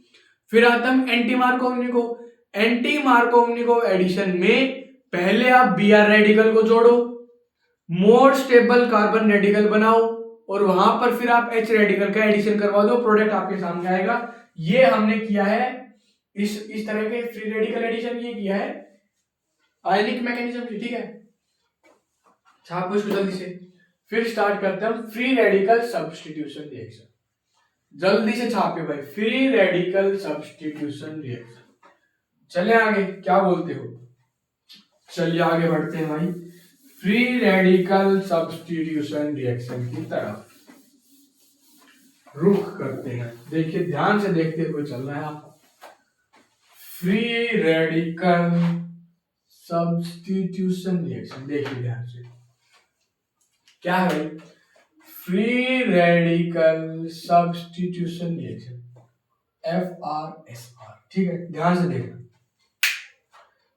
फिर आता है anti Markovnikov. Anti Markovnikov addition में पहले आप Br रेडिकल को जोड़ो, मोर स्टेबल कार्बन रेडिकल बनाओ और वहां पर फिर आप H रेडिकल का एडिशन करवा दो, प्रोडक्ट आपके सामने आएगा। ये हमने किया है इस तरह के फ्री रेडिकल एडिशन, ये किया है आयनिक मैकेनिज्म से, ठीक है। छापो इसको जल्दी से। फिर स्टार्ट करते हैं फ्री रेडिकल सब्स्टिट्यूशन रिएक्शन। जल्दी से छापे भाई, फ्री रेडिकल सब्स्टिट्यूशन रिएक्शन। चले आगे, क्या बोलते हो? चलिए आगे बढ़ते हैं भाई, फ्री रेडिकल सब्स्टिट्यूशन रिएक्शन की तरफ रुख करते हैं। देखिए ध्यान से देखते हुए चल रहा है आपको। फ्री रेडिकल सब्स्टिट्यूशन रिएक्शन, देखिए ध्यान से क्या है भाई? Free radical substitution reaction, FRSR, ठीक है। ध्यान से देखना,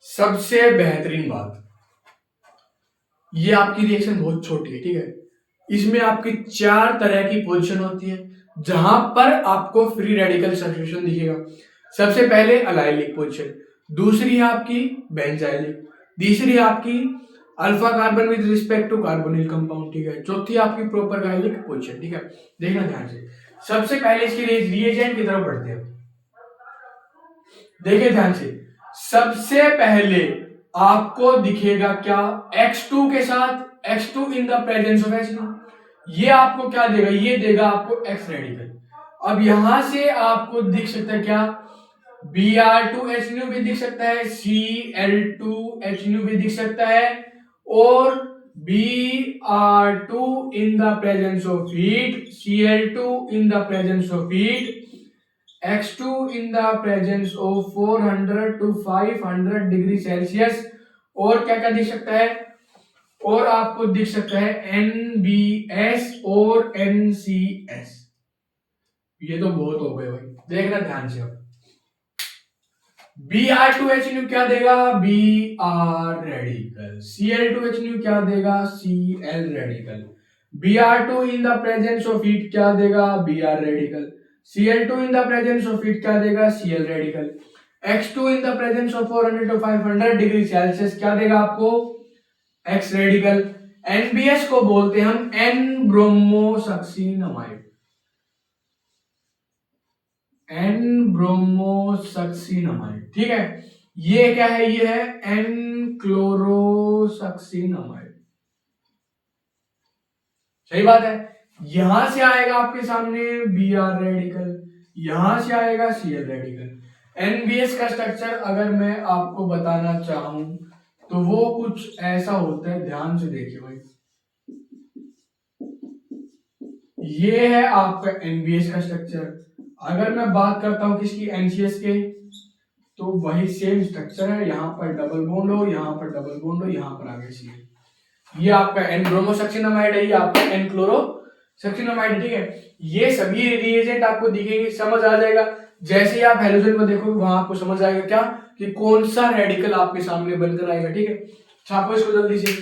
सबसे बेहतरीन बात, ये आपकी रिएक्शन बहुत छोटी है, ठीक है। इसमें आपकी 4 तरह की पोजीशन होती है जहां पर आपको फ्री रेडिकल सब्स्टिट्यूशन दिखेगा। सबसे पहले अलाइलिक पोजीशन, दूसरी है आपकी बेंजाइलिक, तीसरी है आपकी alpha carbon with respect to carbonyl compound, ठीक है। चौथी आपकी प्रोपरगाइलिक पोजीशन, ठीक है। देखना ध्यान से, सबसे पहले इसके रिएजेंट की तरफ बढ़ते हैं। देखिए ध्यान से, सबसे पहले आपको दिखेगा क्या? X2 के साथ, X2 in the presence of H2, ये आपको क्या देगा? ये देगा आपको X रेडिकल। अब यहां से आपको दिख सकता है क्या? Br2HNO भी दिख सकता है, Cl2HNO भी दिख सकता है, और Br2 in the presence of heat, Cl2 in the presence of heat, X2 in the presence of 400 to 500 degree Celsius, और क्या क्या दिख सकता है, और आपको दिख सकता है NBS और NCS। ये तो बहुत हो गए भाई, देखना ध्यान से। अब Br2HNU क्या देगा, Br रेडिकल। Cl2HNU क्या देगा, Cl radical. Br2 in the presence of heat क्या देगा, Br radical. Cl2 in the presence of heat क्या देगा, Cl radical. X2 in the presence of 400 to 500 degree Celsius क्या देगा आपको, X रेडिकल। NBS को बोलते हैं हम N ब्रोमोसक्सीनमाइड, N ब्रोमोसक्सीनमाइड, ठीक है। ये क्या है, ये है N क्लोरोसक्सीनमाइड। सही बात है। यहां से आएगा आपके सामने Br रेडिकल, यहां से आएगा Cl रेडिकल। NBS का स्ट्रक्चर अगर मैं आपको बताना चाहूं तो वो कुछ ऐसा होता है, ध्यान से देखिए भाई। ये है आपका NBS का स्ट्रक्चर। अगर मैं बात करता हूं किसकी, NCS के, तो वही सेम स्ट्रक्चर है। यहाँ पर डबल बॉन्ड हो, यहाँ पर डबल बॉन्ड हो, यहाँ पर आगे Cl। ये आपका N ब्रोमोसक्सीनमाइड है, ये आपका N क्लोरोसक्सीनमाइड है, ठीक है। ये सभी रिएजेंट आपको दिखेंगे, समझ आ जाएगा। जैसे ही आप हेलोजन को देखोगे वहां आपको समझ आएगा क्या, कि कौन सा रेडिकल आपके सामने बनकर आएगा, ठीक है। छापो इसको जल्दी से।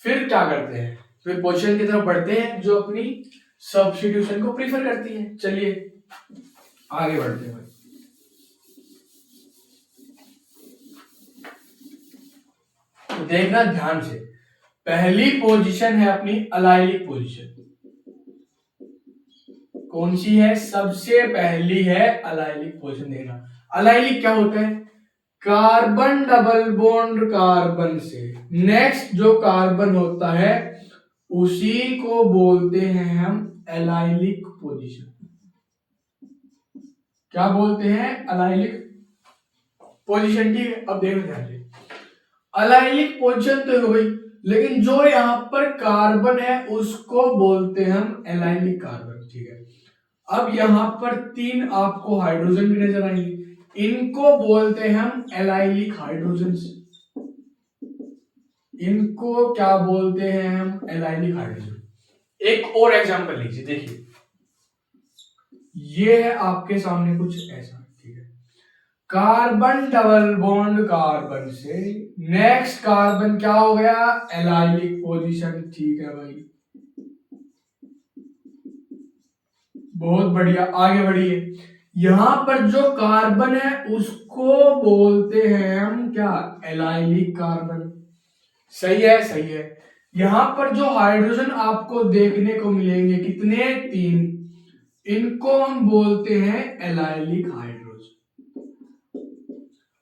फिर क्या करते हैं, फिर पोजीशन की तरफ बढ़ते हैं जो अपनी सब्स्टिट्यूशन को प्रीफर करती है। चलिए आगे बढ़ते हैं। तो देखना ध्यान से, पहली पोजीशन है अपनी अलाइलिक पोजीशन। कौन सी है, सबसे पहली है अलाइलिक पोजीशन। देखना अलाइलिक क्या होता है, कार्बन डबल बॉन्ड कार्बन से नेक्स्ट जो कार्बन होता है उसी को बोलते हैं हम एलाइलिक पोजीशन। क्या बोलते हैं, एलाइलिक पोजीशन, ठीक है। अब देखो ध्यान से, एलाइलिक पोजीशन तो हो गई, लेकिन जो यहां पर कार्बन है उसको बोलते हैं हम एलाइलिक कार्बन, ठीक है। अब यहां पर 3 आपको हाइड्रोजन भी नजर आएंगे, इनको बोलते हैं हम एलाइलिक हाइड्रोजन। इनको क्या बोलते हैं हम, एलाइलिक हाइड्रोजन। एक और एग्जांपल लीजिए, देखिए ये है आपके सामने कुछ ऐसा, ठीक है। कार्बन डबल बॉन्ड कार्बन से नेक्स्ट कार्बन क्या हो गया, एलाइलिक पोजीशन, ठीक है भाई, बहुत बढ़िया। आगे बढ़िए, यहां पर जो कार्बन है उसको बोलते हैं हम क्या, एलाइलिक कार्बन। सही है, सही है। यहां पर जो हाइड्रोजन आपको देखने को मिलेंगे कितने, 3, इनको हम बोलते हैं एलाइलिक हाइड्रोजन।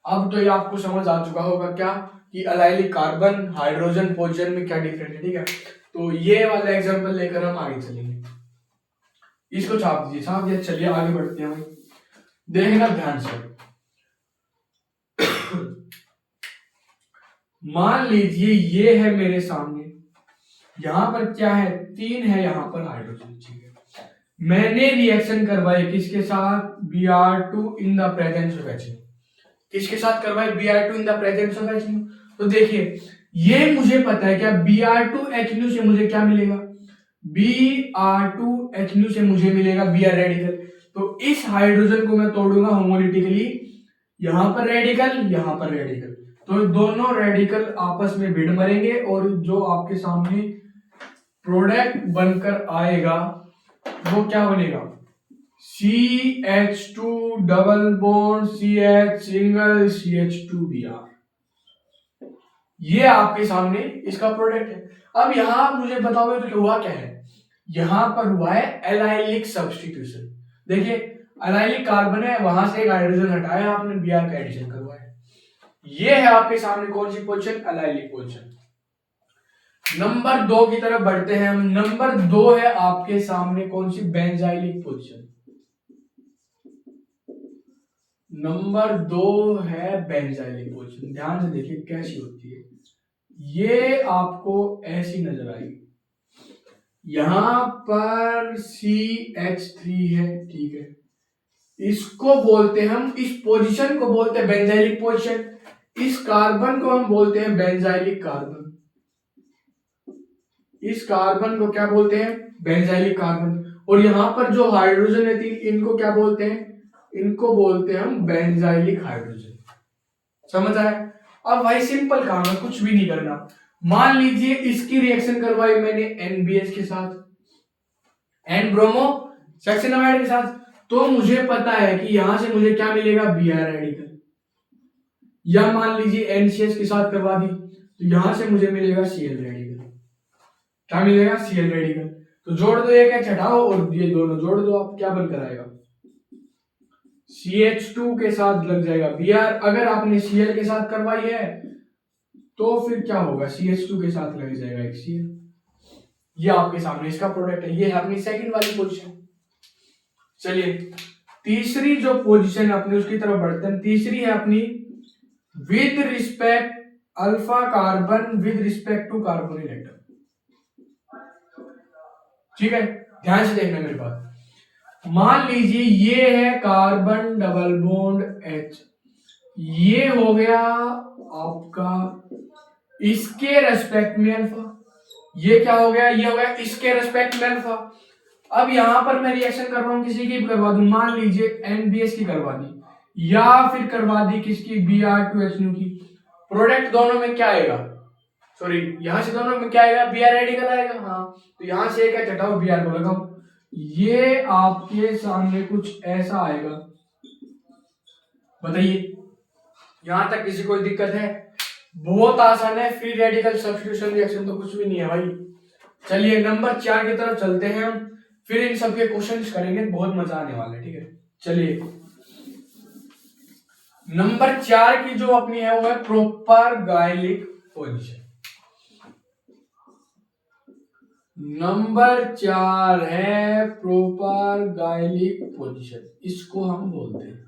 अब तो ये आपको समझ आ चुका होगा क्या, कि एलाइलिक कार्बन हाइड्रोजन पोजीशन में क्या डिफरेंस है, ठीक है। तो ये वाला एग्जांपल लेकर हम आगे चलेंगे। इसको छाप दीजिए, छाप दिया। चलिए आगे बढ़ते हैं भाई, देखना ध्यान से। मान लीजिए ये है मेरे सामने, यहां पर क्या है, 3 है यहां पर हाइड्रोजन, ठीक है। मैंने रिएक्शन करवाई किसके साथ, Br2 in the presence of HNO। किसके साथ करवाई, Br2 in the presence of HNO। तो देखिए ये मुझे पता है क्या, Br2HNO से मुझे क्या मिलेगा, Br2HNO से मुझे मिलेगा Br रेडिकल। तो इस हाइड्रोजन को मैं तोड़ूंगा होमोलिटिकली, यहां पर रेडिकल, यहां पर रेडिकल, तो दोनों रेडिकल आपस में भिड़ मरेंगे और जो आपके सामने प्रोडक्ट बनकर आएगा वो क्या बनेगा, CH2 double bond CH single CH2Br। ये आपके सामने इसका प्रोडक्ट है। अब यहां मुझे बताओगे तो हुआ क्या है, यहां पर हुआ है एलाइलिक सब्स्टिट्यूशन। देखिए एलाइलिक कार्बन है, वहां से एक हाइड्रोजन हटाया आपने, Br का एडिशन करवाया। ये है आपके सामने कौन सी पोजीशन, एलाइलिक पोजीशन। नंबर 2 की तरफ बढ़ते हैं हम। नंबर 2 है आपके सामने कौन सी, बेंजाइलिक पोजीशन। नंबर 2 है बेंजाइलिक पोजीशन। ध्यान से देखिए कैसी होती है, ये आपको ऐसी नजर आएगी। यहां पर CH3 है, ठीक है। इसको बोलते हम, इस पोजीशन को बोलते हैं बेंजाइलिक पोजीशन। इस कार्बन को हम बोलते हैं बेंजाइलिक कार्बन। इस कार्बन को क्या बोलते हैं? Benzylic carbon. और यहां पर जो हाइड्रोजन है तीन, इनको क्या बोलते हैं? इनको बोलते हैं हम बेंजाइलिक हाइड्रोजन। समझ आया? अब भाई सिंपल काम है, कुछ भी नहीं करना। मान लीजिए इसकी रिएक्शन करवाई मैंने NBH के साथ, एन ब्रोमो सक्सिनामाइड के साथ, तो मुझे पता है कि यहां से मुझे क्या मिलेगा? Br radical. या मान लीजिए NCH के साथ करवा दी, तो यहां से मुझे मिलेगा Cl रेडिकल। क्या मिलेगा? Cl radical. तो जोड़ दो, एक है हटाओ और ये दोनों जोड़ दो, आप क्या बनकर आएगा? CH2 के साथ लग जाएगा Br। अगर आपने Cl के साथ करवाई है तो फिर क्या होगा? CH2 के साथ लग जाएगा एक Cl। ये आपके सामने इसका प्रोडक्ट है। ये है अपनी सेकंड वाली पोजीशन। चलिए तीसरी जो पोजीशन है अपनी, उसकी तरफ बढ़ते हैं। तीसरी है अपनी with respect alpha carbon with respect to carbonyl atom. ठीक है, ध्यान से देखना मेरी बात। मान लीजिए ये है कार्बन डबल बॉन्ड H, ये हो गया आपका इसके रेस्पेक्ट में अल्फा। ये क्या हो गया? ये हो गया इसके रेस्पेक्ट में अल्फा। अब यहां पर मैं रिएक्शन कर रहा हूं, किसी की भी करवा दूं, मान लीजिए NBS की करवा दी या फिर करवा दी किसकी? Br2HNO की। प्रोडक्ट दोनों में क्या आएगा? सॉरी, यहां से दोनों में क्या आएगा? Br रेडिकल आएगा। हाँ, तो यहां से एक है हटाओ, Br को लगाओ। ये आपके सामने कुछ ऐसा आएगा। बताइए, यहां तक किसी कोई दिक्कत है? बहुत आसान है, फ्री रेडिकल सब्स्टिट्यूशन रिएक्शन तो कुछ भी नहीं है भाई। चलिए नंबर 4 की तरफ चलते हैं हम, फिर इन सबके क्वेश्चंस करेंगे, बहुत मजा आने वाला है। ठीक है, चलिए नंबर 4 की जो अपनी है वो है प्रोपर गायलिक पोजीशन। नंबर 4 है प्रोपर गायलिक पोजीशन, इसको हम बोलते हैं।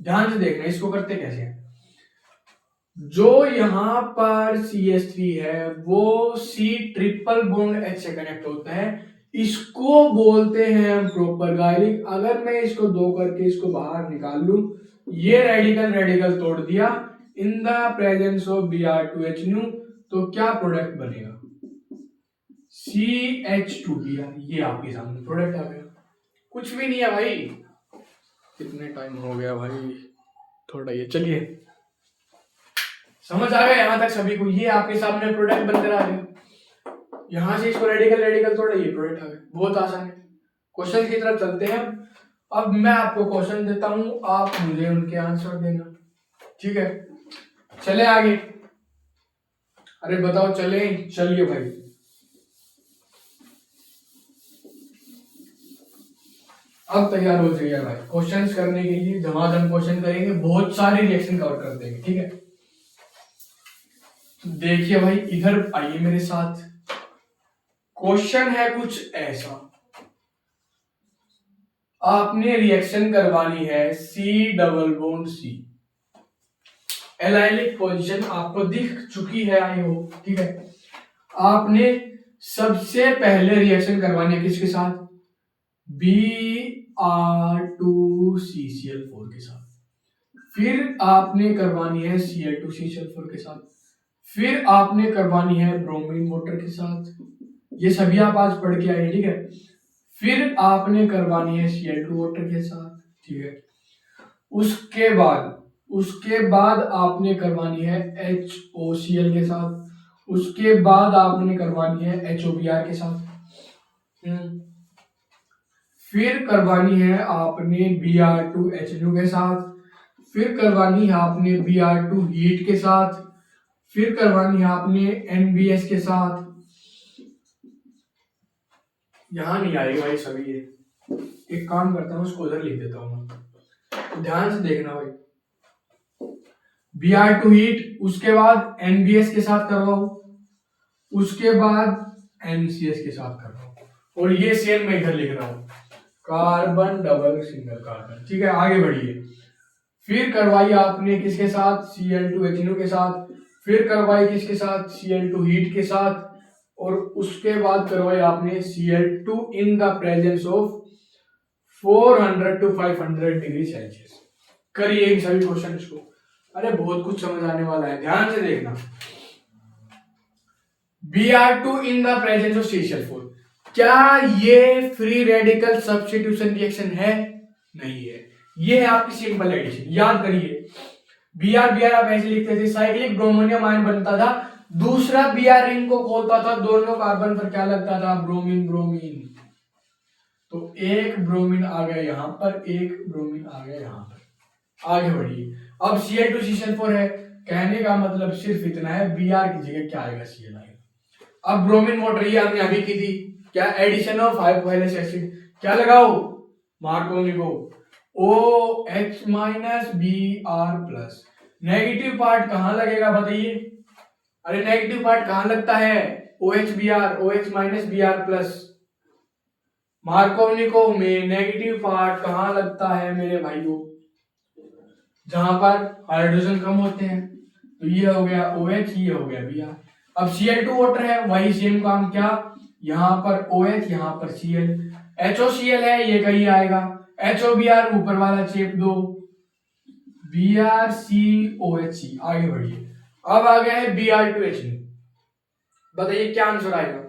ध्यान से देखना, इसको करते कैसे हैं। जो यहां पर CH3 है वो C ट्रिपल बॉन्ड H से कनेक्ट होता है, इसको बोलते हैं हम प्रोपर गायलिक। अगर मैं इसको दो करके इसको बाहर निकाल लूं, ये रेडिकल रेडिकल तोड़ दिया इन द प्रेजेंस ऑफ Br2HNO, तो क्या प्रोडक्ट बनेगा? CH2Br। ये आपके सामने प्रोडक्ट आ गया, कुछ भी नहीं है भाई। कितने टाइम हो गया भाई, थोड़ा ये, चलिए समझ आ गया यहां तक सभी को? ये आपके सामने प्रोडक्ट बनकर आ गया। यहां से इसको रेडिकल रेडिकल तोड़ा, ये प्रोडक्ट आ गया। बहुत आसान है। क्वेश्चन की तरफ चलते हैं। अब मैं आपको क्वेश्चन देता हूं, आप मुझे उनके आंसर देना। ठीक है, चले आगे। अरे बताओ, चले? चलिए भाई, अब तैयार हो जाइए भाई क्वेश्चंस करने के लिए। धमाधम क्वेश्चन करेंगे, बहुत सारे रिएक्शन कवर कर देंगे। ठीक है, देखिए भाई इधर आइए मेरे साथ। क्वेश्चन है कुछ ऐसा, आपने रिएक्शन करवानी है C double bond C। Allylic position आपको दिख चुकी है, आई हो। ठीक है, आपने सबसे पहले रिएक्शन करवानी है किसके साथ? Br2CCl4 के साथ। फिर आपने करवानी है Cl2CCl4 के साथ। फिर आपने करवानी है ब्रोमीन वाटर के साथ। ये सभी आप आज पढ़ के आए, ठीक है। फिर आपने करवानी है Cl2 वाटर के साथ, ठीक है। उसके बाद आपने करवानी है HOCl के साथ। उसके बाद आपने करवानी है HOBr के साथ। फिर करवानी है आपने Br2HNO के साथ। फिर करवानी है आपने Br2 हीट के साथ। फिर करवानी है आपने NBS के साथ। यहां नहीं आएगा ये सभी। ये एक काम करता हूं, उसको उधर लिख देता हूं। तो ध्यान से देखना भाई, Br2 हीट, उसके बाद NBS के साथ करवाओ, उसके बाद NCS के साथ करवाओ, और ये सेम मैं इधर लिख रहा हूं, कार्बन डबल सिंगल कार्बन। ठीक है, आगे बढ़िए। फिर करवाई आपने किसके साथ? Cl2HNO के साथ। फिर करवाई किसके साथ? Cl2 हीट के साथ। और उसके बाद करवाई आपने Cl2 in the presence of 400 to 500 degree Celsius. करिए इन सभी क्वेश्चन को। अरे बहुत कुछ समझ आने वाला है, ध्यान से देखना। Br2 in the presence of CH4, क्या ये फ्री रेडिकल सब्स्टिट्यूशन रिएक्शन है? नहीं है। ये है आपकी सिंपल एडिशन। याद करिए, Br आप ऐसे लिखते थे, साइक्लिक ब्रोमोनियम आयन बनता था, दूसरा Br रिंग को खोलता था, दोनों कार्बन पर क्या लगता था? Bromine bromine. तो एक ब्रोमीन आ गया यहां पर, एक ब्रोमीन आ गया यहां पर। आगे बढ़िए। अब Cl2 CH4 है, कहने का मतलब सिर्फ इतना है, Br की जगह क्या आएगा? Cl आएगा। अब ब्रोमीन वाटर ये हमने अभी की थी, क्या? एडिशन ऑफ हाइपोहेलेस एसिड, क्या लगाओ? मार्कोनी को OH minus Br plus. Negative part कहां लगेगा बताइए? अरे नेगेटिव पार्ट कहां लगता है? OH minus Br plus. Markovnikov में नेगेटिव पार्ट कहां लगता है मेरे भाइयों? जहां पर हाइड्रोजन कम होते हैं। तो ये हो गया OH, ये हो गया Br। अब Cl2 वाटर है, वही सेम काम, क्या? यहां पर OH, यहां पर Cl। HOCl है, ये कहीं आएगा। HOBr ऊपर वाला चेप दो, BrCOHC। आगे बढ़िए। अब आ गया है Br2HNu, बताइए क्या आंसर आएगा?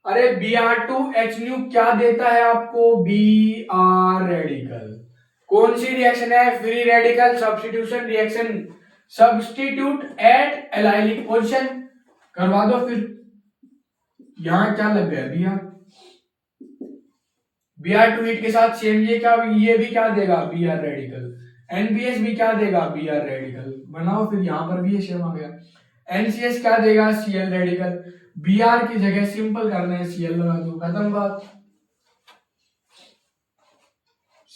अरे Br2HNu क्या देता है आपको? Br radical. कौन सी रिएक्शन है? Free radical substitution reaction, substitute at allylic position. करवा दो फिर। यहां क्या लग गया? Br2 हीट के साथ सेम, ये भी क्या देगा? Br radical. NBS भी क्या देगा? Br radical. बनाओ फिर, यहां पर भी ये सेम आ गया। NCS क्या देगा? Cl radical. Br की जगह सिंपल करना है, Cl लगा दो, खत्म बात।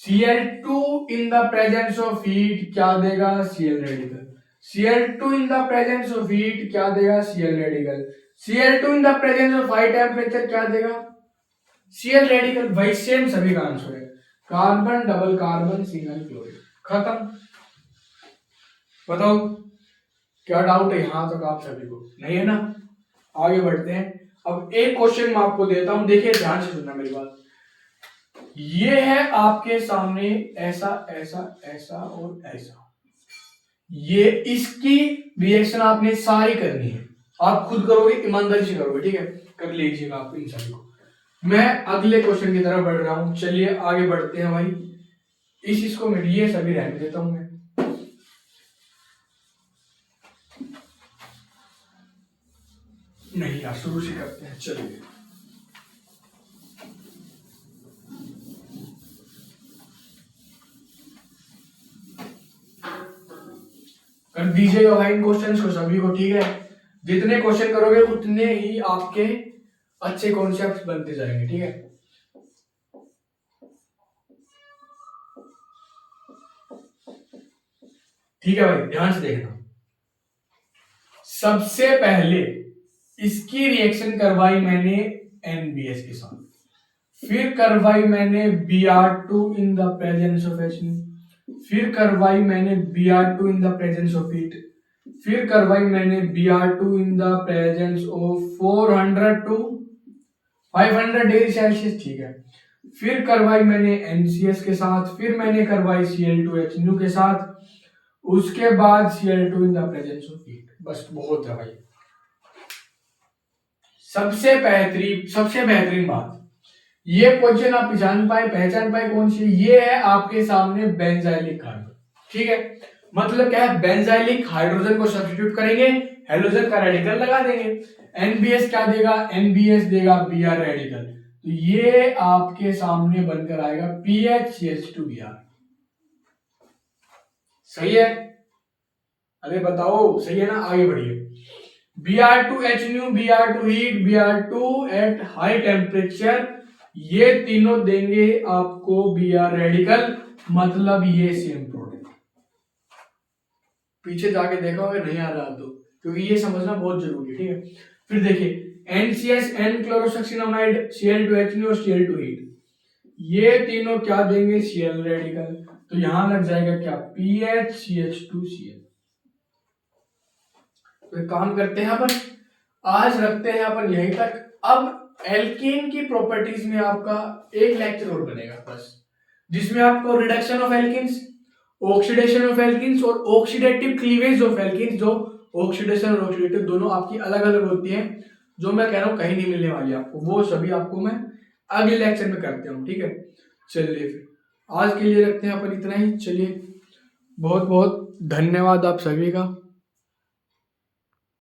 Cl2 in the presence of heat क्या देगा? Cl radical. Cl2 in the presence of heat क्या देगा? Cl radical. Cl2 in the presence of high temperature क्या देगा? Cl radical. वही सेम सभी का आंसर है, carbon double carbon single chloride. खत्म। बताओ क्या डाउट है यहां तक आप सभी को? नहीं है ना? आगे बढ़ते हैं। अब एक क्वेश्चन मैं आपको देता हूं, देखिए ध्यान से सुनना मेरी बात। ये है आपके सामने ऐसा ऐसा ऐसा और ऐसा, ये इसकी रिएक्शन आपने सारी करनी है, आप खुद करोगे, ईमानदारी से करोगे, ठीक है? कर लीजिएगा आप इन सभी को। मैं अगले क्वेश्चन की तरफ बढ़ रहा हूं, चलिए आगे बढ़ते हैं भाई। इसको मिटिए, सभी रहने देता हूं मैं। नहीं यार, शुरू से करते हैं, चलिए। कर दीजिएगा भाई इन क्वेश्चंस को सभी को, ठीक है? जितने क्वेश्चन करोगे उतने ही आपके अच्छे कॉन्सेप्ट बनते जाएंगे, ठीक है? ठीक है भाई, ध्यान से देखना। सबसे पहले इसकी रिएक्शन करवाई मैंने NBS के साथ, फिर करवाई मैंने Br2 in the presence of HNu, फिर करवाई मैंने Br2 in the presence of heat, फिर करवाई मैंने Br2 in the presence of 400 to 500 degree Celsius, ठीक है? फिर करवाई मैंने NCS के साथ, फिर मैंने करवाई Cl2HNu के साथ, उसके बाद Cl2 in the presence of heat. बस बहुत है भाई। सबसे बेहतरीन बात, ये पोजीशन आप पहचान पाए कौन सी? ये है आपके सामने बेंजाइलिक कार्बन, ठीक है? मतलब क्या है? बेंजाइलिक हाइड्रोजन को सब्स्टिट्यूट करेंगे, हेलोजन का रेडिकल लगा देंगे। NBS क्या देगा? NBS देगा Br रेडिकल। तो ये आपके सामने बनकर आएगा PHCH2Br। सही है? अरे बताओ सही है ना? आगे बढ़िए। Br2HNu, Br2 heat, Br2 at high temperature, ये तीनों देंगे आपको Br रेडिकल, मतलब ये सेम प्रोडक्ट। पीछे जाके देखो अगर नहीं आ रहा तो, क्योंकि ये समझना बहुत जरूरी है, ठीक है? फिर देखिए NCS, N क्लोरोसक्सिनामाइड, Cl2HNu और Cl2 हीट, ये तीनों क्या देंगे? Cl radical. तो यहां लग जाएगा क्या? PHCH2Cl। तो काम करते हैं अपन, आज रखते हैं अपन यहीं तक। अब एल्कीन की प्रॉपर्टीज में आपका एक लेक्चर और बनेगा बस, जिसमें आपको reduction of alkenes oxidation of alkenes और ऑक्सीडेटिव क्लीवेज ऑफ एल्कीन्स, जो ऑक्सीडेशन और ऑक्सीडेटिव दोनों आपकी अलग अलग होती है, जो मैं कह रहा हूँ कहीं नहीं मिलने वाली आपको, वो सभी आपको मैं अगले लेक्चर में करते हूँ, ठीक है। चलिए फिर आज के लिए रखते हैं अपन इतना ही। चलिए, बहुत बहुत धन्यवाद आप सभी का।